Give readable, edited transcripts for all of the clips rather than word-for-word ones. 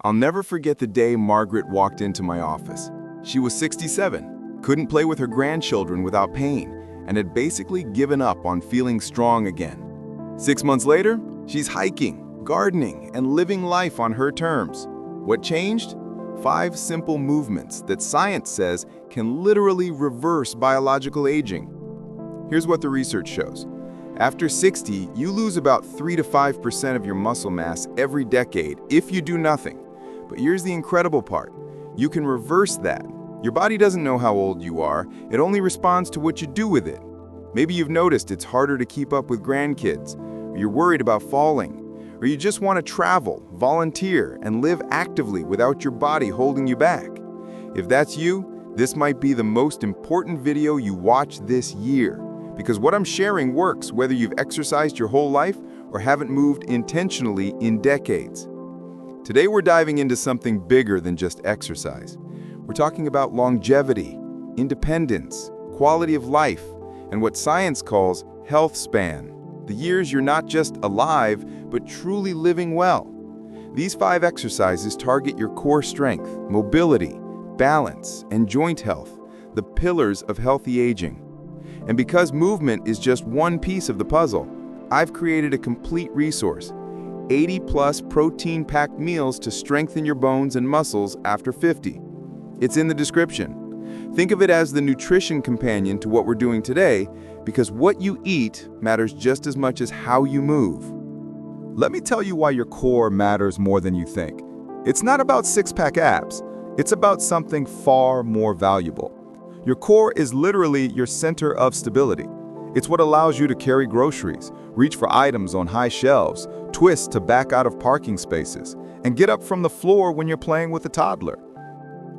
I'll never forget the day Margaret walked into my office. She was 67, couldn't play with her grandchildren without pain, and had basically given up on feeling strong again. 6 months later, she's hiking, gardening, and living life on her terms. What changed? 5 simple movements that science says can literally reverse biological aging. Here's what the research shows. After 60, you lose about 3 to 5% of your muscle mass every decade if you do nothing. But here's the incredible part. You can reverse that. Your body doesn't know how old you are. It only responds to what you do with it. Maybe you've noticed it's harder to keep up with grandkids, or you're worried about falling, or you just want to travel, volunteer, and live actively without your body holding you back. If that's you, this might be the most important video you watch this year, because what I'm sharing works whether you've exercised your whole life or haven't moved intentionally in decades. Today we're diving into something bigger than just exercise. We're talking about longevity, independence, quality of life, and what science calls health span, the years you're not just alive, but truly living well. These 5 exercises target your core strength, mobility, balance, and joint health, the pillars of healthy aging. And because movement is just one piece of the puzzle, I've created a complete resource, 80+ protein-packed meals to strengthen your bones and muscles after 50. It's in the description. Think of it as the nutrition companion to what we're doing today, because what you eat matters just as much as how you move. Let me tell you why your core matters more than you think. It's not about six-pack abs. It's about something far more valuable. Your core is literally your center of stability. It's what allows you to carry groceries, reach for items on high shelves, twist to back out of parking spaces, and get up from the floor when you're playing with a toddler.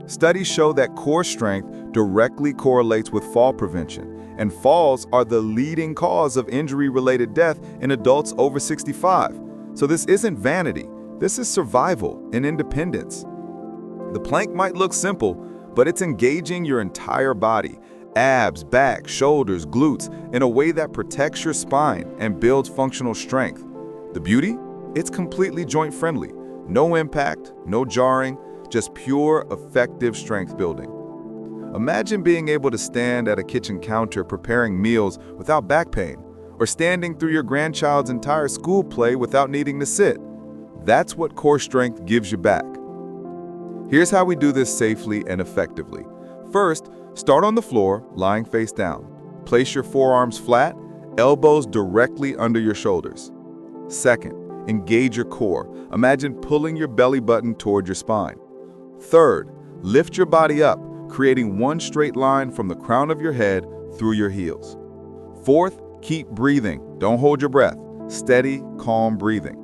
Studies show that core strength directly correlates with fall prevention, and falls are the leading cause of injury-related death in adults over 65. So this isn't vanity, this is survival and independence. The plank might look simple, but it's engaging your entire body, abs, back, shoulders, glutes, in a way that protects your spine and builds functional strength. The beauty? It's completely joint-friendly. No impact, no jarring, just pure, effective strength building. Imagine being able to stand at a kitchen counter preparing meals without back pain, or standing through your grandchild's entire school play without needing to sit. That's what core strength gives you back. Here's how we do this safely and effectively. First, start on the floor, lying face down. Place your forearms flat, elbows directly under your shoulders. Second, engage your core. Imagine pulling your belly button toward your spine. Third, lift your body up, creating one straight line from the crown of your head through your heels. Fourth, keep breathing. Don't hold your breath. Steady, calm breathing.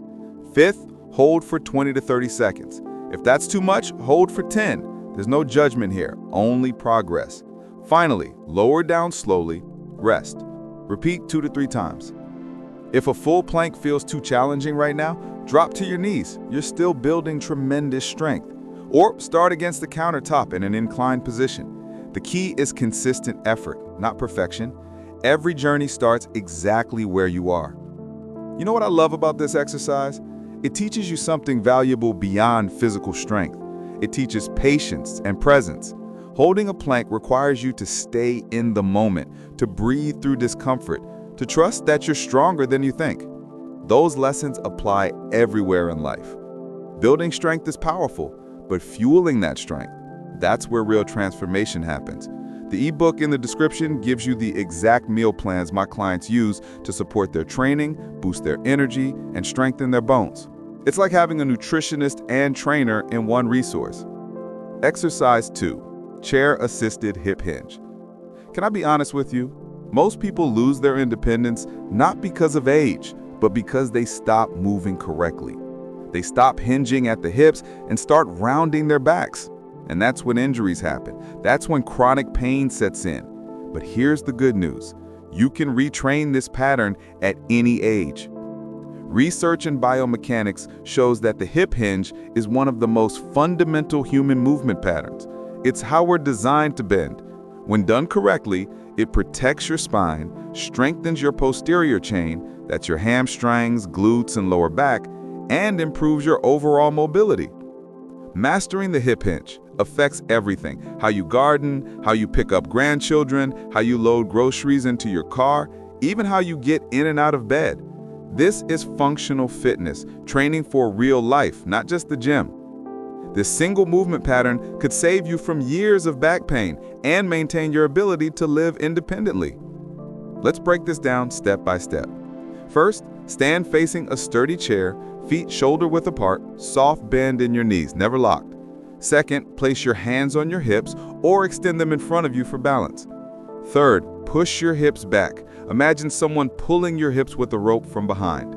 Fifth, hold for 20 to 30 seconds. If that's too much, hold for 10. There's no judgment here, only progress. Finally, lower down slowly, rest. Repeat 2 to 3 times. If a full plank feels too challenging right now, drop to your knees. You're still building tremendous strength. Or start against the countertop in an inclined position. The key is consistent effort, not perfection. Every journey starts exactly where you are. You know what I love about this exercise? It teaches you something valuable beyond physical strength. It teaches patience and presence. Holding a plank requires you to stay in the moment, to breathe through discomfort, to trust that you're stronger than you think. Those lessons apply everywhere in life. Building strength is powerful, but fueling that strength, that's where real transformation happens. The ebook in the description gives you the exact meal plans my clients use to support their training, boost their energy, and strengthen their bones. It's like having a nutritionist and trainer in one resource. Exercise 2, chair-assisted hip hinge. Can I be honest with you? Most people lose their independence not because of age, but because they stop moving correctly. They stop hinging at the hips and start rounding their backs. And that's when injuries happen. That's when chronic pain sets in. But here's the good news. You can retrain this pattern at any age. Research in biomechanics shows that the hip hinge is one of the most fundamental human movement patterns. It's how we're designed to bend. When done correctly, it protects your spine, strengthens your posterior chain, that's your hamstrings, glutes, and lower back, and improves your overall mobility. Mastering the hip hinge affects everything: how you garden, how you pick up grandchildren, how you load groceries into your car, even how you get in and out of bed. This is functional fitness, training for real life, not just the gym. This single movement pattern could save you from years of back pain and maintain your ability to live independently. Let's break this down step by step. First, stand facing a sturdy chair, feet shoulder-width apart, soft bend in your knees, never locked. Second, place your hands on your hips or extend them in front of you for balance. Third, push your hips back. Imagine someone pulling your hips with a rope from behind.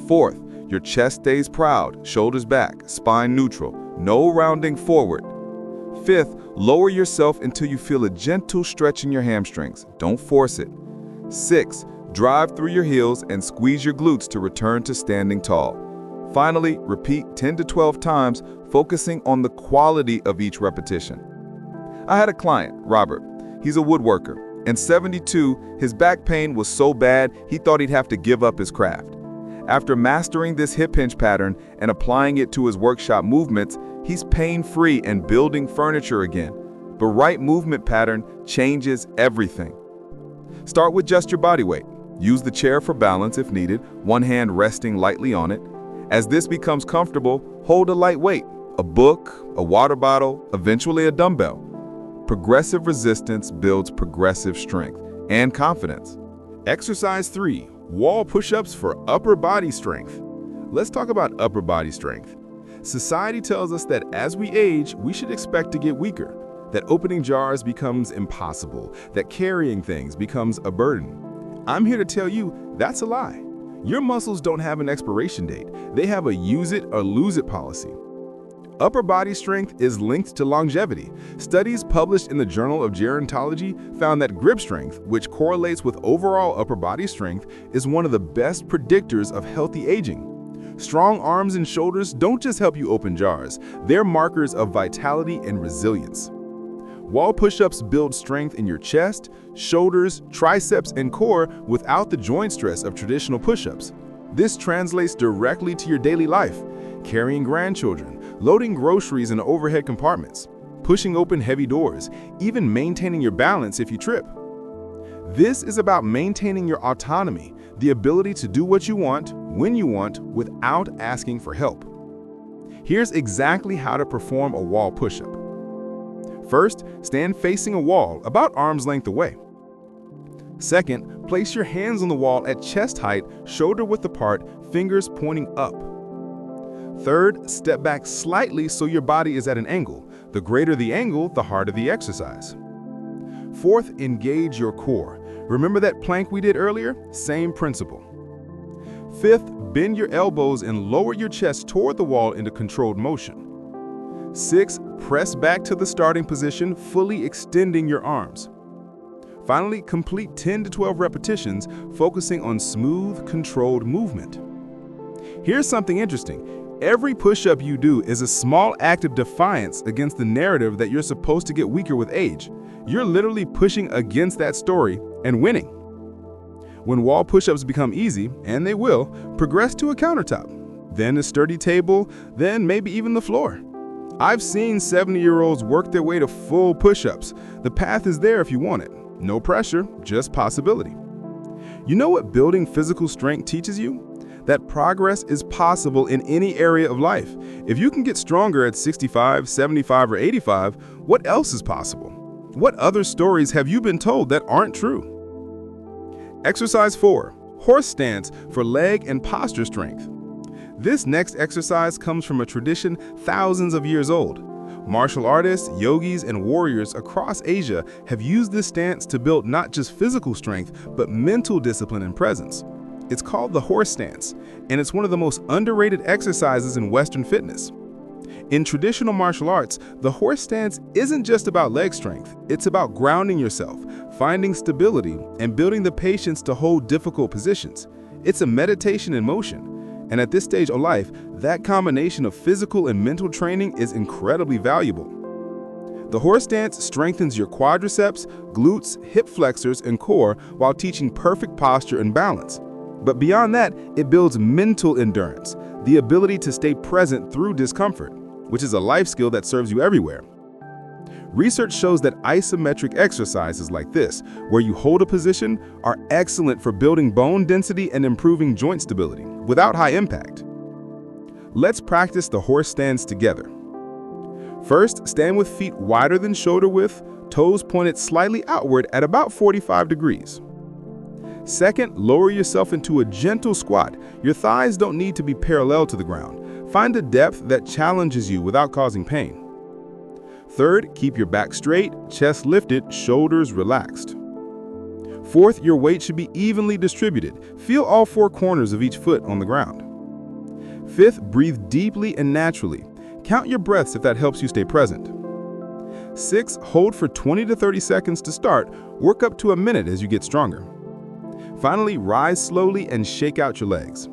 Fourth, your chest stays proud, shoulders back, spine neutral, no rounding forward. Fifth, lower yourself until you feel a gentle stretch in your hamstrings. Don't force it. Sixth, drive through your heels and squeeze your glutes to return to standing tall. Finally, repeat 10 to 12 times, focusing on the quality of each repetition. I had a client, Robert. He's a woodworker. And 72, his back pain was so bad he thought he'd have to give up his craft. After mastering this hip hinge pattern and applying it to his workshop movements, he's pain-free and building furniture again. The right movement pattern changes everything. Start with just your body weight. Use the chair for balance if needed, one hand resting lightly on it. As this becomes comfortable, hold a light weight, a book, a water bottle, eventually a dumbbell. Progressive resistance builds progressive strength and confidence. Exercise 3, wall push-ups for upper body strength. Let's talk about upper body strength. Society tells us that as we age, we should expect to get weaker, that opening jars becomes impossible, that carrying things becomes a burden. I'm here to tell you that's a lie. Your muscles don't have an expiration date. They have a use it or lose it policy. Upper body strength is linked to longevity. Studies published in the Journal of Gerontology found that grip strength, which correlates with overall upper body strength, is one of the best predictors of healthy aging. Strong arms and shoulders don't just help you open jars, they're markers of vitality and resilience. Wall push-ups build strength in your chest, shoulders, triceps, and core without the joint stress of traditional push-ups. This translates directly to your daily life: carrying grandchildren, loading groceries in overhead compartments, pushing open heavy doors, even maintaining your balance if you trip. This is about maintaining your autonomy, the ability to do what you want, when you want, without asking for help. Here's exactly how to perform a wall push-up. First, stand facing a wall about arm's length away. Second, place your hands on the wall at chest height, shoulder-width apart, fingers pointing up. Third, step back slightly so your body is at an angle. The greater the angle, the harder the exercise. Fourth, engage your core. Remember that plank we did earlier? Same principle. Fifth, bend your elbows and lower your chest toward the wall into controlled motion. Sixth, press back to the starting position, fully extending your arms. Finally, complete 10 to 12 repetitions, focusing on smooth, controlled movement. Here's something interesting. Every push-up you do is a small act of defiance against the narrative that you're supposed to get weaker with age. You're literally pushing against that story and winning. When wall push-ups become easy, and they will, progress to a countertop, then a sturdy table, then maybe even the floor. I've seen 70-year-olds work their way to full push-ups. The path is there if you want it. No pressure, just possibility. You know what building physical strength teaches you? That progress is possible in any area of life. If you can get stronger at 65, 75, or 85, what else is possible? What other stories have you been told that aren't true? Exercise 4, horse stance for leg and posture strength. This next exercise comes from a tradition thousands of years old. Martial artists, yogis, and warriors across Asia have used this stance to build not just physical strength, but mental discipline and presence. It's called the horse stance, and it's one of the most underrated exercises in Western fitness. In traditional martial arts, the horse stance isn't just about leg strength. It's about grounding yourself, finding stability, and building the patience to hold difficult positions. It's a meditation in motion. And at this stage of life, that combination of physical and mental training is incredibly valuable. The horse stance strengthens your quadriceps, glutes, hip flexors, and core while teaching perfect posture and balance. But beyond that, it builds mental endurance, the ability to stay present through discomfort. which is a life skill that serves you everywhere. Research shows that isometric exercises like this, where you hold a position, are excellent for building bone density and improving joint stability without high impact. Let's practice the horse stance together. First, stand with feet wider than shoulder width, toes pointed slightly outward at about 45 degrees. Second, lower yourself into a gentle squat. Your thighs don't need to be parallel to the ground. Find a depth that challenges you without causing pain. Third, keep your back straight, chest lifted, shoulders relaxed. Fourth, your weight should be evenly distributed. Feel all four corners of each foot on the ground. Fifth, breathe deeply and naturally. Count your breaths if that helps you stay present. Sixth, hold for 20 to 30 seconds to start. Work up to a minute as you get stronger. Finally, rise slowly and shake out your legs.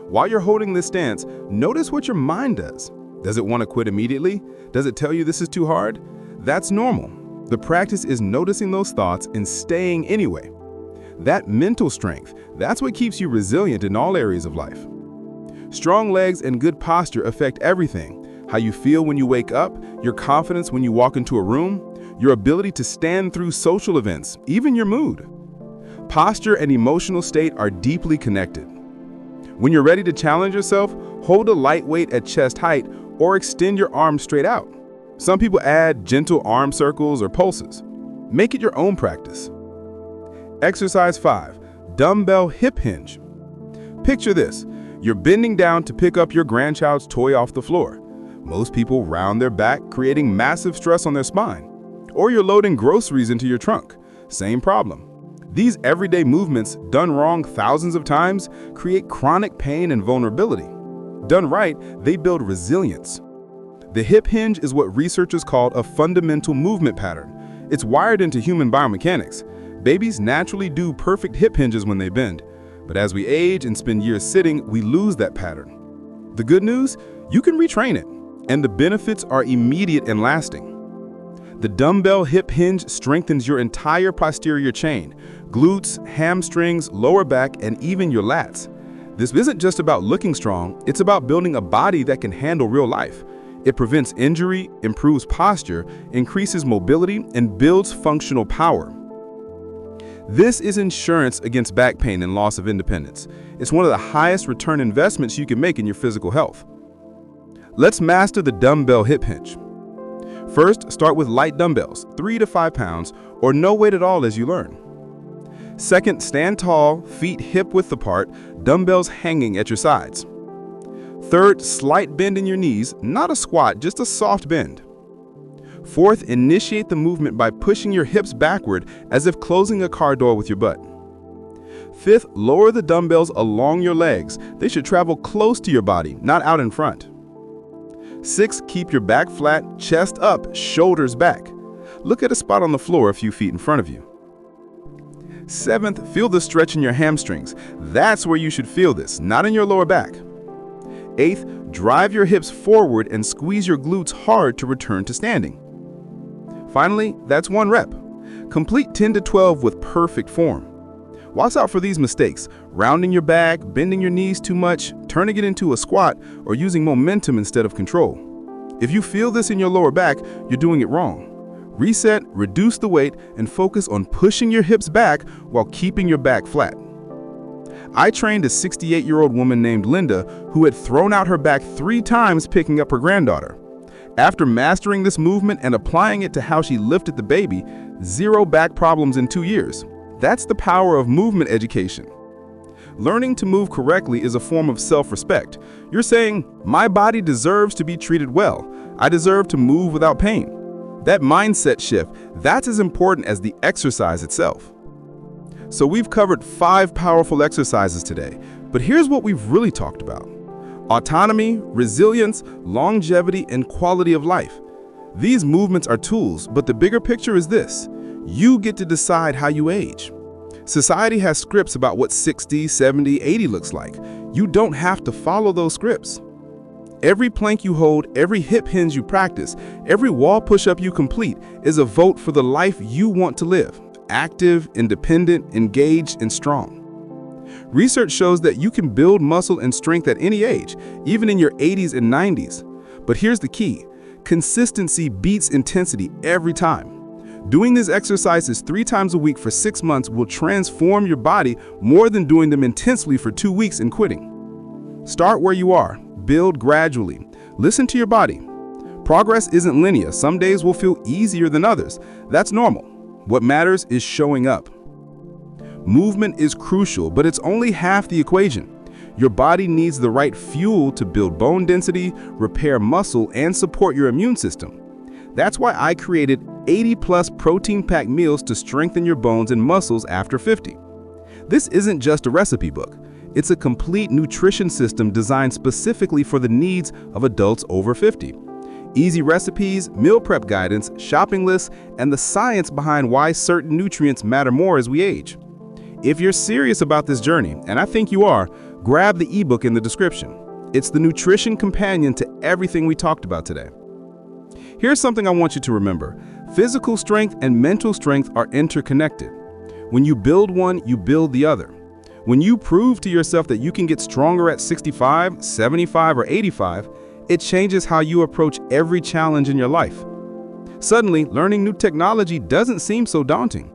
While you're holding this stance, notice what your mind does. Does it want to quit immediately? Does it tell you this is too hard? That's normal. The practice is noticing those thoughts and staying anyway. That mental strength, that's what keeps you resilient in all areas of life. Strong legs and good posture affect everything. How you feel when you wake up, your confidence when you walk into a room, your ability to stand through social events, even your mood. Posture and emotional state are deeply connected. When you're ready to challenge yourself, hold a light weight at chest height or extend your arms straight out. Some people add gentle arm circles or pulses. Make it your own practice. Exercise 5, dumbbell hip hinge. Picture this. You're bending down to pick up your grandchild's toy off the floor. Most people round their back, creating massive stress on their spine. Or you're loading groceries into your trunk. Same problem. These everyday movements, done wrong thousands of times, create chronic pain and vulnerability. Done right, they build resilience. The hip hinge is what researchers call a fundamental movement pattern. It's wired into human biomechanics. Babies naturally do perfect hip hinges when they bend. But as we age and spend years sitting, we lose that pattern. The good news? You can retrain it, and the benefits are immediate and lasting. The dumbbell hip hinge strengthens your entire posterior chain, glutes, hamstrings, lower back, and even your lats. This isn't just about looking strong, it's about building a body that can handle real life. It prevents injury, improves posture, increases mobility, and builds functional power. This is insurance against back pain and loss of independence. It's one of the highest return investments you can make in your physical health. Let's master the dumbbell hip hinge. First, start with light dumbbells, 3 to 5 pounds, or no weight at all as you learn. Second, stand tall, feet hip-width apart, dumbbells hanging at your sides. Third, slight bend in your knees, not a squat, just a soft bend. Fourth, initiate the movement by pushing your hips backward as if closing a car door with your butt. Fifth, lower the dumbbells along your legs. They should travel close to your body, not out in front. Sixth, keep your back flat, chest up, shoulders back. Look at a spot on the floor a few feet in front of you. Seventh, feel the stretch in your hamstrings. That's where you should feel this, not in your lower back. Eighth, drive your hips forward and squeeze your glutes hard to return to standing. Finally, that's 1 rep. Complete 10 to 12 with perfect form. Watch out for these mistakes: rounding your back, bending your knees too much, turning it into a squat, or using momentum instead of control. If you feel this in your lower back, you're doing it wrong. Reset, reduce the weight, and focus on pushing your hips back while keeping your back flat. I trained a 68-year-old woman named Linda who had thrown out her back 3 times picking up her granddaughter. After mastering this movement and applying it to how she lifted the baby, 0 back problems in 2 years. That's the power of movement education. Learning to move correctly is a form of self-respect. You're saying, my body deserves to be treated well. I deserve to move without pain. That mindset shift, that's as important as the exercise itself. So we've covered 5 powerful exercises today, but here's what we've really talked about: autonomy, resilience, longevity, and quality of life. These movements are tools, but the bigger picture is this: you get to decide how you age. Society has scripts about what 60, 70, 80 looks like. You don't have to follow those scripts. Every plank you hold, every hip hinge you practice, every wall push-up you complete is a vote for the life you want to live: active, independent, engaged, and strong. Research shows that you can build muscle and strength at any age, even in your 80s and 90s. But here's the key. Consistency beats intensity every time. Doing these exercises 3 times a week for 6 months will transform your body more than doing them intensely for 2 weeks and quitting. Start where you are. Build gradually. Listen to your body. Progress isn't linear. Some days will feel easier than others. That's normal. What matters is showing up. Movement is crucial, but it's only half the equation. Your body needs the right fuel to build bone density, repair muscle, and support your immune system. That's why I created 80+ protein-packed meals to strengthen your bones and muscles after 50. This isn't just a recipe book. It's a complete nutrition system designed specifically for the needs of adults over 50. Easy recipes, meal prep guidance, shopping lists, and the science behind why certain nutrients matter more as we age. If you're serious about this journey, and I think you are, grab the ebook in the description. It's the nutrition companion to everything we talked about today. Here's something I want you to remember. Physical strength and mental strength are interconnected. When you build one, you build the other. When you prove to yourself that you can get stronger at 65, 75, or 85, it changes how you approach every challenge in your life. Suddenly, learning new technology doesn't seem so daunting.